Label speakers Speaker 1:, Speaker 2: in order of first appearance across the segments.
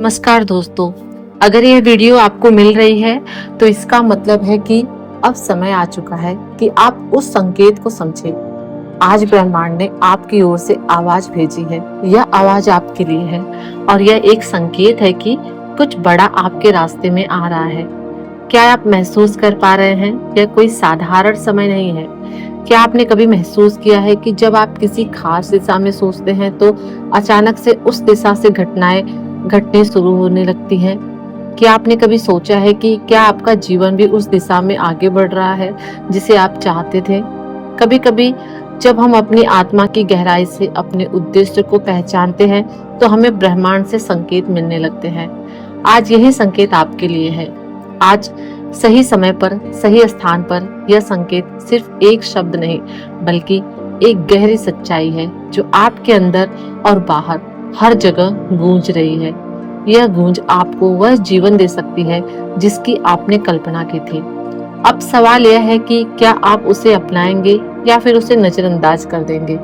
Speaker 1: नमस्कार दोस्तों, अगर यह वीडियो आपको मिल रही है तो इसका मतलब है कि अब समय आ चुका है कि आप उस संकेत को समझें। आज ब्रह्मांड ने आपकी ओर से आवाज भेजी है। यह आवाज आपके लिए है और यह एक संकेत है कि कुछ बड़ा आपके रास्ते में आ रहा है। क्या आप महसूस कर पा रहे हैं? यह कोई साधारण समय नहीं है। क्या आपने कभी महसूस किया है कि जब आप किसी खास दिशा में सोचते हैं तो अचानक से उस दिशा से घटनाएं घटने शुरू होने लगती हैं? क्या आपने कभी सोचा है कि क्या आपका जीवन भी उस दिशा में आगे बढ़ रहा है जिसे आप चाहते थे? कभी कभी जब हम अपनी आत्मा की गहराई से अपने उद्देश्य को पहचानते हैं तो हमें ब्रह्मांड से संकेत मिलने लगते हैं। आज यही संकेत आपके लिए है। आज सही समय पर सही स्थान पर यह संकेत सिर्फ एक शब्द नहीं बल्कि एक गहरी सच्चाई है जो आपके अंदर और बाहर हर जगह गूंज रही है। यह गूंज आपको वह जीवन दे सकती है जिसकी आपने कल्पना की थी। अब सवाल यह है कि क्या आप उसे अपनाएंगे या फिर उसे नजरअंदाज कर देंगे।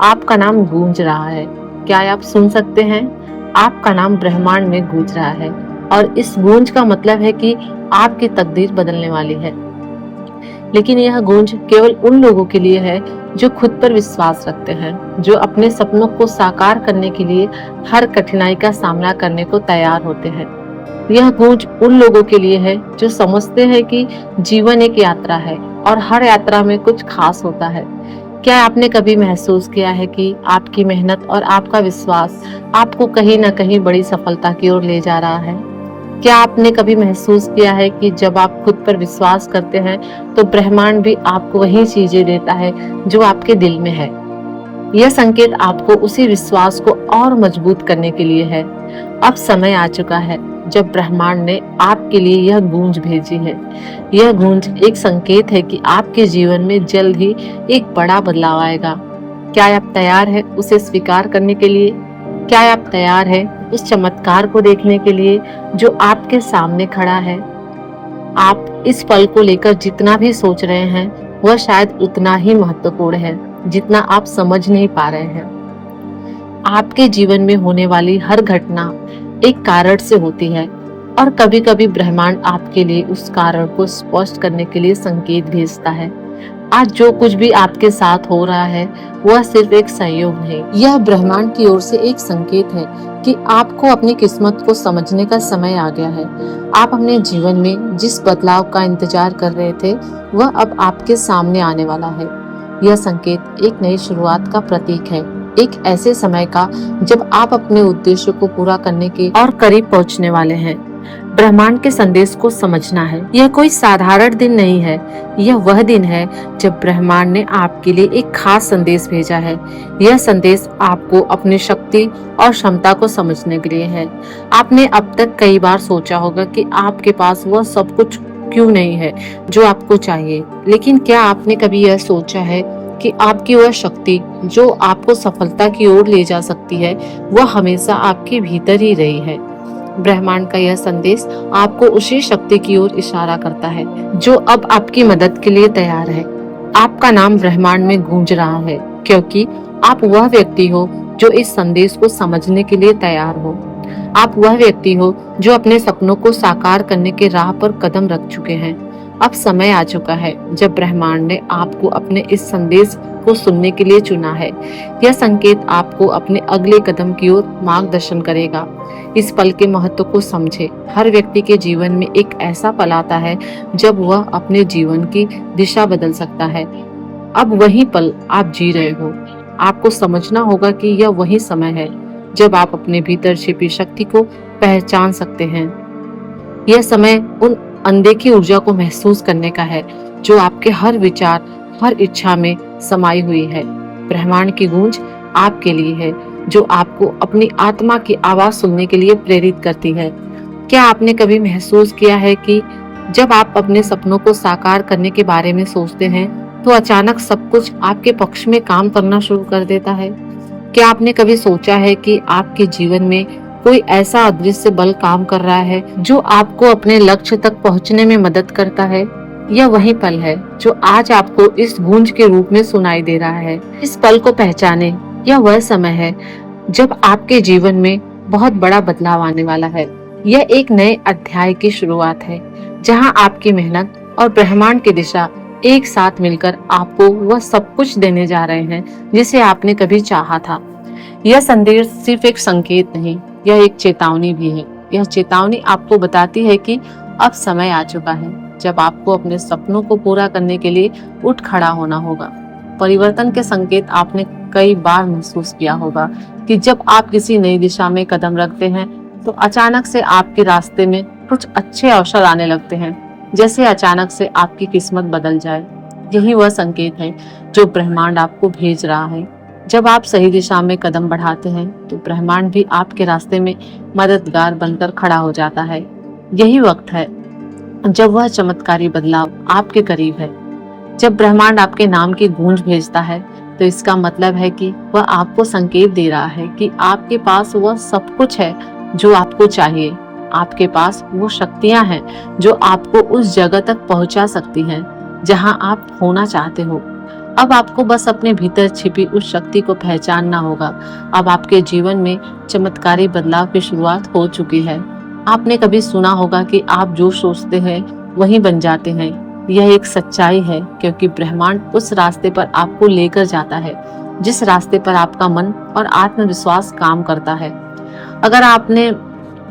Speaker 1: आपका नाम गूंज रहा है। क्या आप सुन सकते हैं? आपका नाम ब्रह्मांड में गूंज रहा है और इस गूंज का मतलब है कि आपकी तकदीर बदलने वाली है। लेकिन यह गूंज केवल उन लोगों के लिए है जो खुद पर विश्वास रखते हैं, जो अपने सपनों को साकार करने के लिए हर कठिनाई का सामना करने को तैयार होते हैं। यह गूंज उन लोगों के लिए है जो समझते हैं कि जीवन एक यात्रा है और हर यात्रा में कुछ खास होता है। क्या आपने कभी महसूस किया है कि आपकी मेहनत और आपका विश्वास आपको कहीं न कहीं बड़ी सफलता की ओर ले जा रहा है? क्या आपने कभी महसूस किया है कि जब आप खुद पर विश्वास करते हैं तो ब्रह्मांड भी आपको वही चीजें देता है जो आपके दिल में है? यह संकेत आपको उसी विश्वास को और मजबूत करने के लिए है। अब समय आ चुका है जब ब्रह्मांड ने आपके लिए यह गूंज भेजी है। यह गूंज एक संकेत है कि आपके जीवन में जल्द ही एक बड़ा बदलाव आएगा। क्या आप तैयार हैं उसे स्वीकार करने के लिए? क्या आप तैयार हैं उस चमत्कार को देखने के लिए जो आपके सामने खड़ा है? आप इस पल को लेकर जितना भी सोच रहे हैं वह शायद उतना ही महत्वपूर्ण है जितना आप समझ नहीं पा रहे हैं। आपके जीवन में होने वाली हर घटना एक कारण से होती है और कभी-कभी ब्रह्मांड आपके लिए उस कारण को स्पष्ट करने के लिए संकेत भेजता है। आज जो कुछ भी आपके साथ हो रहा है वह सिर्फ एक संयोग नहीं, यह ब्रह्मांड की ओर से एक संकेत है कि आपको अपनी किस्मत को समझने का समय आ गया है। आप अपने जीवन में जिस बदलाव का इंतजार कर रहे थे वह अब आपके सामने आने वाला है। यह संकेत एक नई शुरुआत का प्रतीक है, एक ऐसे समय का जब आप अपने उद्देश्य को पूरा करने के और करीब पहुंचने वाले हैं। ब्रह्मांड के संदेश को समझना है। यह कोई साधारण दिन नहीं है, यह वह दिन है जब ब्रह्मांड ने आपके लिए एक खास संदेश भेजा है। यह संदेश आपको अपनी शक्ति और क्षमता को समझने के लिए है। आपने अब तक कई बार सोचा होगा कि आपके पास वह सब कुछ क्यों नहीं है जो आपको चाहिए, लेकिन क्या आपने कभी यह सोचा है कि आपकी वह शक्ति जो आपको सफलता की ओर ले जा सकती है वह हमेशा आपके भीतर ही रही है। ब्रह्मांड का यह संदेश आपको उसी शक्ति की ओर इशारा करता है जो अब आपकी मदद के लिए तैयार है। आपका नाम ब्रह्मांड में गूंज रहा है क्योंकि आप वह व्यक्ति हो जो इस संदेश को समझने के लिए तैयार हो। आप वह व्यक्ति हो जो अपने सपनों को साकार करने के राह पर कदम रख चुके हैं। अब समय आ चुका है जब ब्रह्मांड ने आपको अपने इस संदेश को सुनने के लिए चुना है। यह संकेत आपको अपने अगले कदम की ओर मार्गदर्शन करेगा। इस पल के महत्व को समझे। हर व्यक्ति के जीवन में एक ऐसा पल आता है जब वह अपने जीवन की दिशा बदल सकता है। अब वही पल आप जी रहे हो। आपको समझना होगा कि यह वही समय है जब आप अपने भीतर छिपी शक्ति को पहचान सकते हैं। यह समय उन अनदेखी ऊर्जा को महसूस करने का है जो आपके हर विचार, हर इच्छा में समाई हुई है। ब्रह्मांड की गूंज आपके लिए है जो आपको अपनी आत्मा की आवाज सुनने के लिए प्रेरित करती है। क्या आपने कभी महसूस किया है कि जब आप अपने सपनों को साकार करने के बारे में सोचते हैं तो अचानक सब कुछ आपके पक्ष में काम करना शुरू कर देता है? क्या आपने कभी सोचा है कि आपके जीवन में कोई ऐसा अदृश्य बल काम कर रहा है जो आपको अपने लक्ष्य तक पहुंचने में मदद करता है? यह वही पल है जो आज आपको इस गूंज के रूप में सुनाई दे रहा है। इस पल को पहचाने। यह वह समय है जब आपके जीवन में बहुत बड़ा बदलाव आने वाला है। यह एक नए अध्याय की शुरुआत है, जहां आपकी मेहनत और ब्रह्मांड की दिशा एक साथ मिलकर आपको वह सब कुछ देने जा रहे हैं जिसे आपने कभी चाहा था। यह संदेश सिर्फ एक संकेत नहीं, यह एक चेतावनी भी है। यह चेतावनी आपको बताती है कि अब समय आ चुका है जब आपको अपने सपनों को पूरा करने के लिए उठ खड़ा होना होगा। परिवर्तन के संकेत आपने कई बार महसूस किया होगा कि जब आप किसी नई दिशा में कदम रखते हैं तो अचानक से आपके रास्ते में कुछ अच्छे अवसर आने लगते हैं, जैसे अचानक से आपकी किस्मत बदल जाए। यही वह संकेत है जो ब्रह्मांड आपको भेज रहा है। जब आप सही दिशा में कदम बढ़ाते हैं तो ब्रह्मांड भी आपके रास्ते में मददगार बनकर खड़ा हो जाता है। यही वक्त है जब वह चमत्कारी बदलाव आपके करीब है। जब ब्रह्मांड आपके नाम की गूंज भेजता है तो इसका मतलब है कि वह आपको संकेत दे रहा है कि आपके पास वह सब कुछ है जो आपको चाहिए। आपके पास वो शक्तियां हैं जो आपको उस जगह तक पहुंचा सकती हैं जहां आप होना चाहते हो। अब आपको बस अपने भीतर छिपी उस शक्ति को पहचानना होगा। अब आपके जीवन में चमत्कारी बदलाव की शुरुआत हो चुकी है। आपने कभी सुना होगा कि आप जो सोचते हैं वही बन जाते हैं। यह एक सच्चाई है, क्योंकि ब्रह्मांड उस रास्ते पर आपको लेकर जाता है जिस रास्ते पर आपका मन और आत्मविश्वास काम करता है। अगर आपने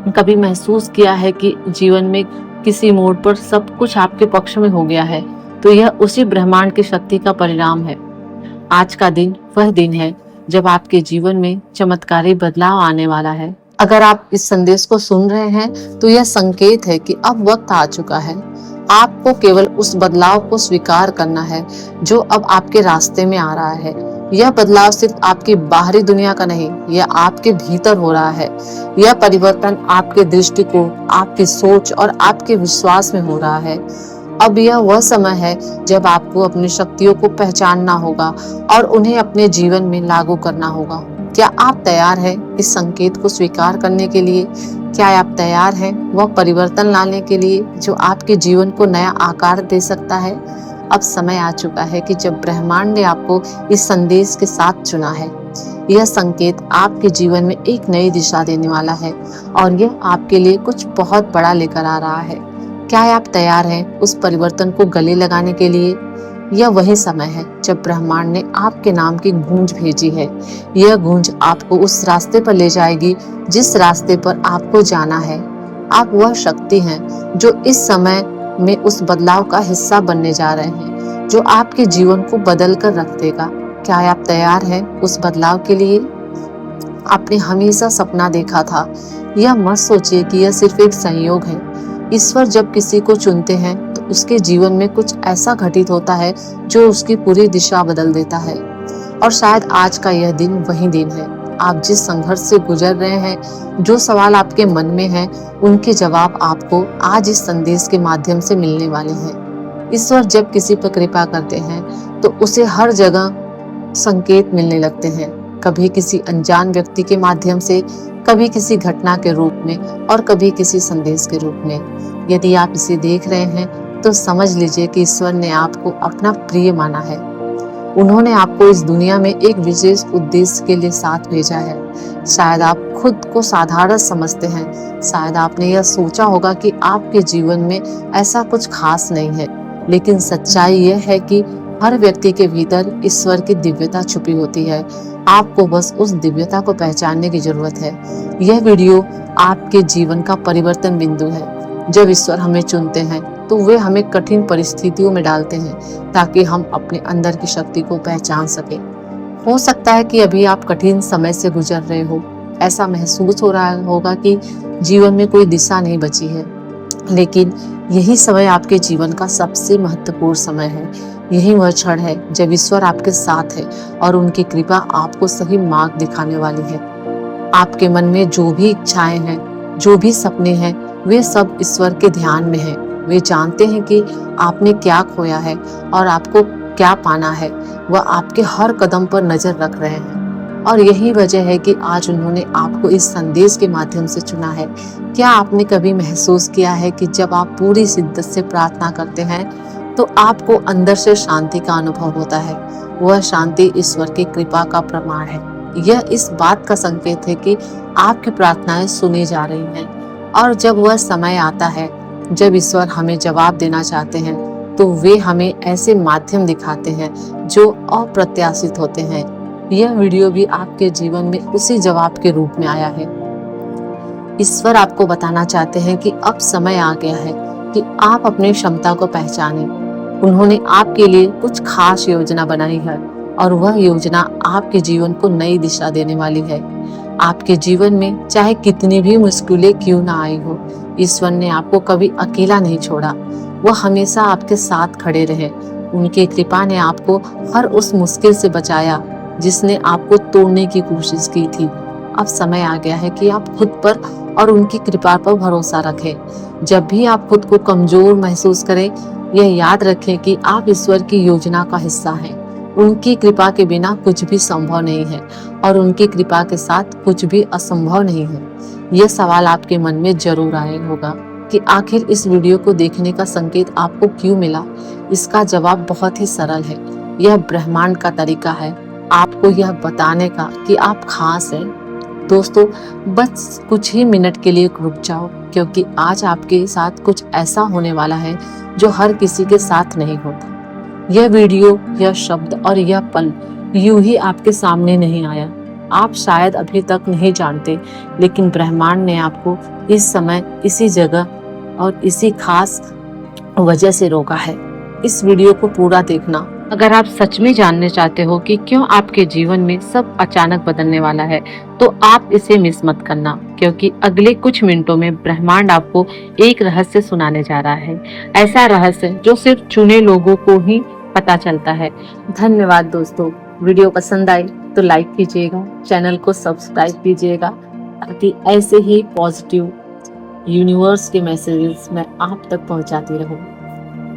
Speaker 1: कभी महसूस किया है कि जीवन में किसी मोड़ पर सब कुछ आपके पक्ष में हो गया है, तो यह उसी ब्रह्मांड की शक्ति का परिणाम है। आज का दिन वह दिन है जब आपके जीवन में चमत्कारी बदलाव आने वाला है। अगर आप इस संदेश को सुन रहे हैं तो यह संकेत है कि अब वक्त आ चुका है। आपको केवल उस बदलाव को स्वीकार करना है जो अब आपके रास्ते में आ रहा है। यह बदलाव सिर्फ आपकी बाहरी दुनिया का नहीं, यह आपके भीतर हो रहा है। यह परिवर्तन आपके दृष्टिकोण, आपकी सोच और आपके विश्वास में हो रहा है। अब यह वह समय है जब आपको अपनी शक्तियों को पहचानना होगा और उन्हें अपने जीवन में लागू करना होगा। क्या आप तैयार हैं इस संकेत को स्वीकार करने के लिए? क्या आप तैयार हैं वह परिवर्तन लाने के लिए जो आपके जीवन को नया आकार दे सकता है? अब समय आ चुका है कि जब ब्रह्मांड ने आपको इस संदेश के साथ चुना है। यह संकेत आपके जीवन में एक नई दिशा देने वाला है और यह आपके लिए कुछ बहुत बड़ा लेकर आ रहा है। क्या आप तैयार हैं उस परिवर्तन को गले लगाने के लिए? यह वही समय है जब ब्रह्मांड ने आपके नाम की गूंज भेजी है। यह गूंज आपको उस रास्ते पर ले जाएगी जिस रास्ते पर आपको जाना है। आप वह शक्ति हैं जो इस समय में उस बदलाव का हिस्सा बनने जा रहे हैं जो आपके जीवन को बदल कर रख देगा। क्या आप तैयार हैं उस बदलाव के लिए? आपने हमेशा सपना देखा था। यह मत सोचिए कि यह सिर्फ एक संयोग है। ईश्वर जब किसी को चुनते हैं तो उसके जीवन में कुछ ऐसा घटित होता है जो उसकी पूरी दिशा बदल देता है। और शायद आज का यह दिन वही दिन है। आप जिस संघर्ष से गुजर रहे हैं, जो सवाल आपके मन में हैं, उनके जवाब आपको आज इस संदेश के माध्यम से मिलने वाले हैं। ईश्वर जब किसी पर कृपा करते हैं तो उसे हर जगह संकेत मिलने लगते हैं, कभी किसी अनजान व्यक्ति के माध्यम से, कभी किसी घटना के रूप में और कभी किसी संदेश के रूप में। यदि आप इसे देख रहे हैं तो समझ लीजिए कि ईश्वर ने आपको अपना प्रिय माना है। उन्होंने आपको इस दुनिया में एक विशेष उद्देश्य के लिए साथ भेजा है। शायद आप खुद को साधारण समझते हैं, शायद आपने यह सोचा होगा कि आपके जीवन में ऐसा कुछ खास नहीं है, लेकिन सच्चाई यह है कि हर व्यक्ति के भीतर ईश्वर की दिव्यता छुपी होती है। आपको बस उस दिव्यता को पहचानने की जरूरत है। यह वीडियो आपके जीवन का परिवर्तन बिंदु है। जब ईश्वर हमें चुनते हैं तो वे हमें कठिन परिस्थितियों में डालते हैं ताकि हम अपने अंदर की शक्ति को पहचान सके। हो सकता है कि अभी आप कठिन समय से गुजर रहे हो। ऐसा महसूस हो रहा होगा कि जीवन में कोई दिशा नहीं बची है, लेकिन यही समय आपके जीवन का सबसे महत्वपूर्ण समय है। यही वह क्षण है जब ईश्वर आपके साथ है और उनकी कृपा आपको सही मार्ग दिखाने वाली है। आपके मन में जो भी इच्छाएं हैं, जो भी सपने हैं, वे सब ईश्वर के ध्यान में हैं। वे जानते हैं कि आपने क्या खोया है और आपको क्या पाना है। वह आपके हर कदम पर नजर रख रहे हैं और यही वजह है कि आज उन्होंने आपको इस संदेश के माध्यम से चुना है। क्या आपने कभी महसूस किया है कि जब आप पूरी शिद्दत से प्रार्थना करते हैं तो आपको अंदर से शांति का अनुभव होता है? वह शांति ईश्वर की कृपा का प्रमाण है। यह इस बात का संकेत है कि आपकी प्रार्थनाएं सुनी जा रही हैं। और जब वह समय आता है जब ईश्वर हमें जवाब देना चाहते हैं, तो वे हमें ऐसे माध्यम दिखाते हैं जो अप्रत्याशित होते हैं। यह वीडियो भी आपके जीवन में उसी जवाब के रूप में आया है। ईश्वर आपको बताना चाहते हैं कि अब समय आ गया है कि आप अपनी क्षमता को पहचानें। उन्होंने आपके लिए कुछ खास योजना बनाई है और वह योजना आपके जीवन को नई दिशा देने वाली है। आपके जीवन में चाहे कितनी भी मुश्किलें क्यों ना आई हो, ईश्वर ने आपको कभी अकेला नहीं छोड़ा। वह हमेशा आपके साथ खड़े रहे। उनकी कृपा ने आपको हर उस मुश्किल से बचाया जिसने आपको तोड़ने की कोशिश की थी। अब समय आ गया है कि आप खुद पर और उनकी कृपा पर भरोसा रखें। जब भी आप खुद को कमजोर महसूस करें, यह याद रखें कि आप ईश्वर की योजना का हिस्सा हैं। उनकी कृपा के बिना कुछ भी संभव नहीं है और उनकी कृपा के साथ कुछ भी असंभव नहीं है। यह सवाल आपके मन में जरूर आया होगा कि आखिर इस वीडियो को देखने का संकेत आपको क्यों मिला। इसका जवाब बहुत ही सरल है। यह ब्रह्मांड का तरीका है आपको यह बताने का कि आप खास हैं। दोस्तों, बस कुछ ही मिनट के लिए रुक जाओ, क्योंकि आज आपके साथ कुछ ऐसा होने वाला है जो हर किसी के साथ नहीं होता। यह वीडियो, यह शब्द और यह पल यूं ही आपके सामने नहीं आया। आप शायद अभी तक नहीं जानते, लेकिन ब्रह्मांड ने आपको इस समय, इसी जगह और इसी खास वजह से रोका है। इस वीडियो को पूरा देखना अगर आप सच में जानने चाहते हो कि क्यों आपके जीवन में सब अचानक बदलने वाला है, तो आप इसे मिस मत करना, क्योंकि अगले कुछ मिनटों में ब्रह्मांड आपको एक रहस्य सुनाने जा रहा है। ऐसा रहस्य जो सिर्फ चुने लोगों को ही पता चलता है। धन्यवाद दोस्तों। वीडियो पसंद आई तो लाइक कीजिएगा, चैनल को सब्सक्राइब कीजिएगा, ताकि ऐसे ही पॉजिटिव यूनिवर्स के मैसेजेस मैं आप तक पहुंचाती रहूं।